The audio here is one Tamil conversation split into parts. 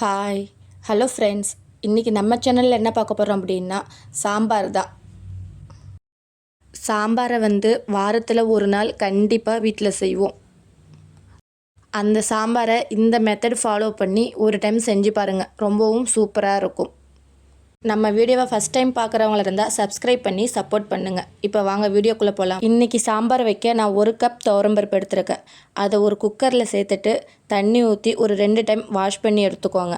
Hi hello friends. இன்றைக்கி நம்ம சேனலில் என்ன பார்க்க போகிறோம் அப்படின்னா சாம்பார் தான். சாம்பாரை வாரத்தில் ஒரு நாள் கண்டிப்பாக வீட்டில் செய்வோம். அந்த சாம்பாரை இந்த மெத்தட் ஃபாலோ பண்ணி ஒரு டைம் செஞ்சு பாருங்கள், ரொம்பவும் சூப்பராக இருக்கும். நம்ம வீடியோவை ஃபஸ்ட் டைம் பார்க்குறவங்கள இருந்தால் சப்ஸ்கிரைப் பண்ணி சப்போர்ட் பண்ணுங்கள். இப்போ வாங்க வீடியோக்குள்ளே போகலாம். இன்றைக்கி சாம்பார் வைக்க நான் 1 கப் துவரம்பருப்பு எடுத்துருக்கேன். அதை ஒரு குக்கரில் சேர்த்துட்டு தண்ணி ஊற்றி ஒரு 2 டைம் வாஷ் பண்ணி எடுத்துக்கோங்க.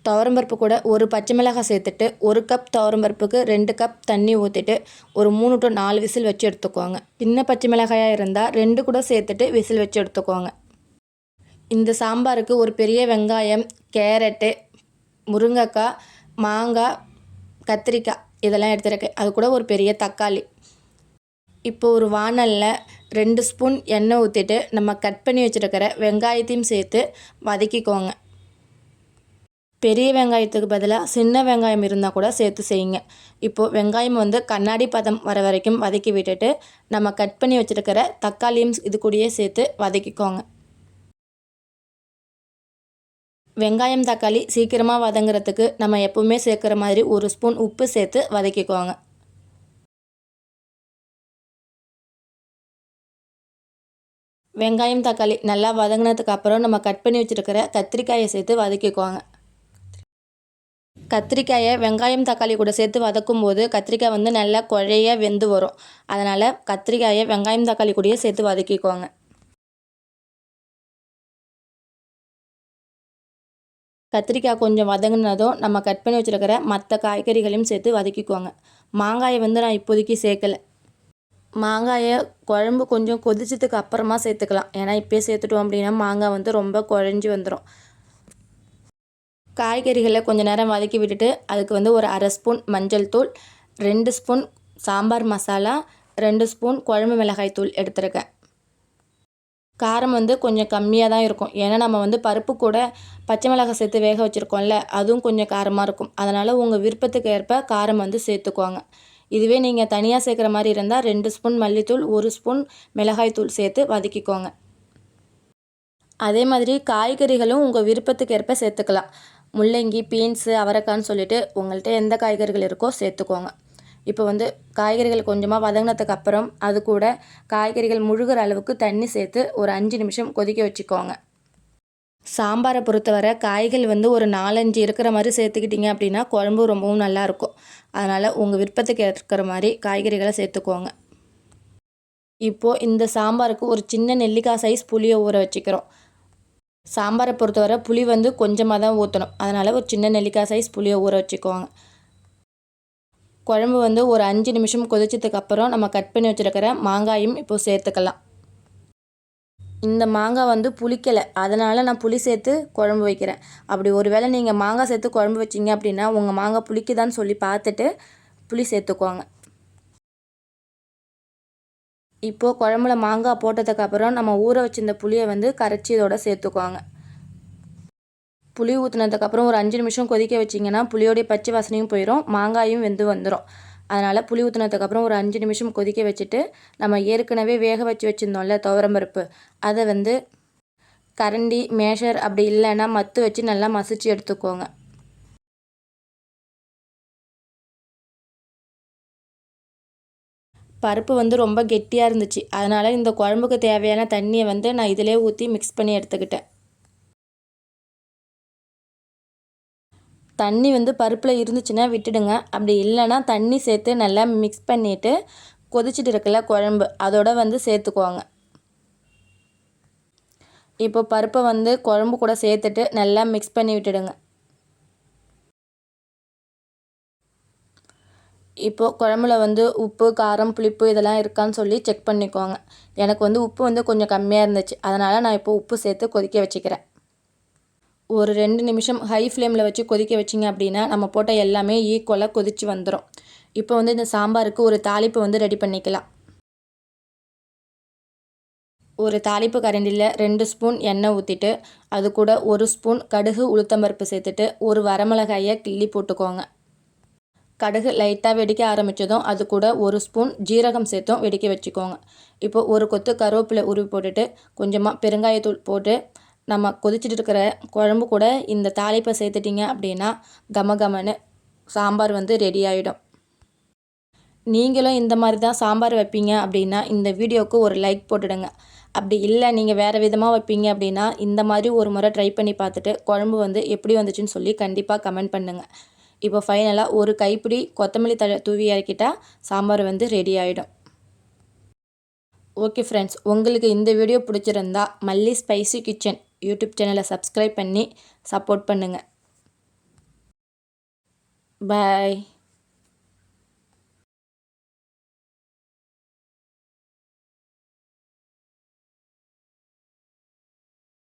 துவரம்பருப்பு கூட ஒரு பச்சை மிளகாய் சேர்த்துட்டு 1 கப் துவரம்பருப்புக்கு 2 கப் தண்ணி ஊற்றிட்டு ஒரு 3 to 4 விசில் வச்சு எடுத்துக்கோங்க. சின்ன பச்சை மிளகாயாக இருந்தால் 2 கூட சேர்த்துட்டு விசில் வச்சு எடுத்துக்கோங்க. இந்த சாம்பாருக்கு ஒரு பெரிய வெங்காயம், கேரட்டு, முருங்கைக்காய், மாங்காய், கத்திரிக்காய் இதெல்லாம் எடுத்துருக்கேன். அது கூட ஒரு பெரிய தக்காளி. இப்போ ஒரு வாணலில் 2 ஸ்பூன் எண்ணெய் ஊற்றிட்டு நம்ம கட் பண்ணி வச்சுருக்கிற வெங்காயத்தையும் சேர்த்து வதக்கிக்கோங்க. பெரிய வெங்காயத்துக்கு பதிலாக சின்ன வெங்காயம் இருந்தால் கூட சேர்த்து செய்யுங்க. இப்போது வெங்காயம் கண்ணாடி பதம் வர வரைக்கும் வதக்கி விட்டுட்டு நம்ம கட் பண்ணி வச்சுருக்கிற தக்காளியும் இது கூடயே சேர்த்து வதக்கிக்கோங்க. வெங்காயம் தக்காளி சீக்கிரமாக வதங்குறதுக்கு நம்ம எப்போவுமே சேர்க்குற மாதிரி 1 ஸ்பூன் உப்பு சேர்த்து வதக்கிக்கோங்க. வெங்காயம் தக்காளி நல்லா வதங்கினதுக்கு அப்புறம் நம்ம கட் பண்ணி வச்சுருக்கிற கத்திரிக்காயை சேர்த்து வதக்கிக்கோங்க. கத்திரிக்காயை வெங்காயம் தக்காளி கூட சேர்த்து வதக்கும் போது கத்திரிக்காய் நல்லா குழைய வெந்து வரும். அதனால் கத்திரிக்காயை வெங்காயம் தக்காளி கூடயே சேர்த்து வதக்கிக்கோங்க. கத்திரிக்காய் கொஞ்சம் வதங்கினதும் நம்ம கட் பண்ணி வச்சுருக்கிற மற்ற காய்கறிகளையும் சேர்த்து வதக்கிக்கோங்க. மாங்காயை நான் இப்போதைக்கு சேர்க்கலை. மாங்காயை குழம்பு கொஞ்சம் கொதிச்சதுக்கு அப்புறமா சேர்த்துக்கலாம். ஏன்னா இப்போயே சேர்த்துட்டோம் அப்படின்னா மாங்காய் ரொம்ப குழஞ்சி வந்துடும். காய்கறிகளை கொஞ்சம் நேரம் வதக்கி விட்டுட்டு அதுக்கு ஒரு 1/2 ஸ்பூன் மஞ்சள் தூள், 2 ஸ்பூன் சாம்பார் மசாலா, 2 ஸ்பூன் குழம்பு மிளகாய் தூள் எடுத்துருக்கேன். காரம் கொஞ்சம் கம்மியாக தான் இருக்கும். ஏன்னா நம்ம பருப்பு கூட பச்சை மிளகாய் சேர்த்து வேக வச்சுருக்கோம்ல, அதுவும் கொஞ்சம் காரமாக இருக்கும். அதனால் உங்கள் விருப்பத்துக்கு ஏற்ப காரம் சேர்த்துக்குவாங்க. இதுவே நீங்கள் தனியாக சேர்க்குற மாதிரி இருந்தால் 2 ஸ்பூன் மல்லித்தூள், 1 ஸ்பூன் மிளகாய் தூள் சேர்த்து வதக்கிக்கோங்க. அதே மாதிரி காய்கறிகளும் உங்கள் விருப்பத்துக்கு ஏற்ப சேர்த்துக்கலாம். முள்ளங்கி, பீன்ஸு, அவரைக்கான்னு சொல்லிட்டு உங்கள்கிட்ட எந்த காய்கறிகள் இருக்கோ சேர்த்துக்கோங்க. இப்போ காய்கறிகள் கொஞ்சமாக வதங்கினதுக்கு அப்புறம் அது கூட காய்கறிகள் முழுகிற அளவுக்கு தண்ணி சேர்த்து ஒரு 5 நிமிஷம் கொதிக்க வச்சுக்கோங்க. சாம்பாரை பொறுத்தவரை காய்கள் ஒரு 4-5 இருக்கிற மாதிரி சேர்த்துக்கிட்டிங்க அப்படின்னா குழம்பு ரொம்பவும் நல்லாயிருக்கும். அதனால் உங்கள் விருப்பத்துக்கு இருக்கிற மாதிரி காய்கறிகளை சேர்த்துக்கோங்க. இப்போது இந்த சாம்பாருக்கு ஒரு சின்ன நெல்லிக்காய் சைஸ் புளியை ஊற வச்சுக்கிறோம். சாம்பாரை பொறுத்தவரை புளி கொஞ்சமாக தான் ஊற்றணும். அதனால் ஒரு சின்ன நெல்லிக்காய் சைஸ் புளியை ஊற வச்சுக்கோங்க. குழம்பு ஒரு 5 நிமிஷம் கொதிச்சதுக்கு அப்புறம் நம்ம கட் பண்ணி வச்சுருக்கிற மாங்காயும் இப்போது சேர்த்துக்கலாம். இந்த மாங்காய் புளிக்கலை, அதனால் நான் புளி சேர்த்து குழம்பு வைக்கிறேன். அப்படி ஒரு வேளை நீங்கள் மாங்காய் சேர்த்து குழம்பு வச்சிங்க அப்படின்னா உங்கள் மாங்காய் புளிக்குதான்னு சொல்லி பார்த்துட்டு புளி சேர்த்துக்கோங்க. இப்போது குழம்புல மாங்காய் போட்டதுக்கப்புறம் நம்ம ஊற வச்சிருந்த புளியை கரைச்சி இதோட சேர்த்துக்குவாங்க. புளி ஊற்றினதுக்கப்புறம் ஒரு 5 நிமிஷம் கொதிக்க வச்சிங்கன்னா புளியோடைய பச்சை வாசனையும் போயிடும், மாங்காயும் வெந்து வந்துடும். அதனால் புளி ஊற்றினதுக்கப்புறம் ஒரு 5 நிமிஷம் கொதிக்க வச்சுட்டு நம்ம ஏற்கனவே வேக வச்சுருந்தோம்ல துவரம்பருப்பு, அதை கரண்டி, மேஷர் அப்படி இல்லைன்னா மத்து வச்சு நல்லா மசிச்சு எடுத்துக்கோங்க. பருப்பு ரொம்ப கெட்டியாக இருந்துச்சு. அதனால் இந்த குழம்புக்கு தேவையான தண்ணியை நான் இதிலே ஊற்றி மிக்ஸ் பண்ணி எடுத்துக்கிட்டேன். தண்ணி பருப்பில் இருந்துச்சுன்னா விட்டுடுங்க. அப்படி இல்லைன்னா தண்ணி சேர்த்து நல்லா மிக்ஸ் பண்ணிவிட்டு கொதிச்சுட்டு இருக்குல்ல குழம்பு, அதோட சேர்த்துக்குவாங்க. இப்போ பருப்பை குழம்பு கூட சேர்த்துட்டு நல்லா மிக்ஸ் பண்ணி விட்டுடுங்க. இப்போது குழம்புல உப்பு, காரம், புளிப்பு இதெல்லாம் இருக்கான்னு சொல்லி செக் பண்ணிக்கோங்க. எனக்கு உப்பு கொஞ்சம் கம்மியாக இருந்துச்சு. அதனால் நான் இப்போ உப்பு சேர்த்து கொதிக்க வச்சுக்கிறேன். ஒரு 2 நிமிஷம் ஹை ஃப்ளேமில் வச்சு கொதிக்க வச்சிங்க அப்படின்னா நம்ம போட்ட எல்லாமே ஈக்குவலாக கொதித்து வந்துடும். இப்போ இந்த சாம்பாருக்கு ஒரு தாளிப்பு ரெடி பண்ணிக்கலாம். ஒரு தாளிப்பு கரண்டியில் 2 ஸ்பூன் எண்ணெய் ஊற்றிட்டு அது கூட 1 ஸ்பூன் கடுகு, உளுத்தம்பருப்பு சேர்த்துட்டு ஒரு வரமிளகாயை கிள்ளி போட்டுக்கோங்க. கடுகு லைட்டாக வெடிக்க ஆரம்பித்ததும் அது கூட 1 ஸ்பூன் ஜீரகம் சேர்த்தும் வெடிக்க வச்சுக்கோங்க. இப்போது ஒரு கொத்து கருவேப்பிலை உருவி போட்டுட்டு கொஞ்சமாக பெருங்காயத்தூள் போட்டு நம்ம கொதிச்சுட்டு இருக்கிற குழம்பு கூட இந்த தாளிப்பை சேர்த்துட்டிங்க அப்படின்னா கமகமன்னு சாம்பார் வந்து ரெடி ஆகிடும். நீங்களும் இந்த மாதிரி தான் சாம்பார் வைப்பீங்க அப்படின்னா இந்த வீடியோவுக்கு ஒரு லைக் போட்டுடுங்க. அப்படி இல்லை நீங்கள் வேறு விதமாக வைப்பீங்க அப்படின்னா இந்த மாதிரி ஒரு முறை ட்ரை பண்ணி பார்த்துட்டு குழம்பு வந்து எப்படி வந்துச்சுன்னு சொல்லி கண்டிப்பாக கமெண்ட் பண்ணுங்கள். இப்போ ஃபைனலாக ஒரு கைப்பிடி கொத்தமல்லி தழை தூவி இறக்கிட்டால் சாம்பார் வந்து ரெடி ஆகிடும். ஓகே ஃப்ரெண்ட்ஸ், உங்களுக்கு இந்த வீடியோ பிடிச்சிருந்தா மல்லி ஸ்பைசி கிச்சன் யூடியூப் சேனலை சப்ஸ்கிரைப் பண்ணி சப்போர்ட் பண்ணுங்கள். பாய்.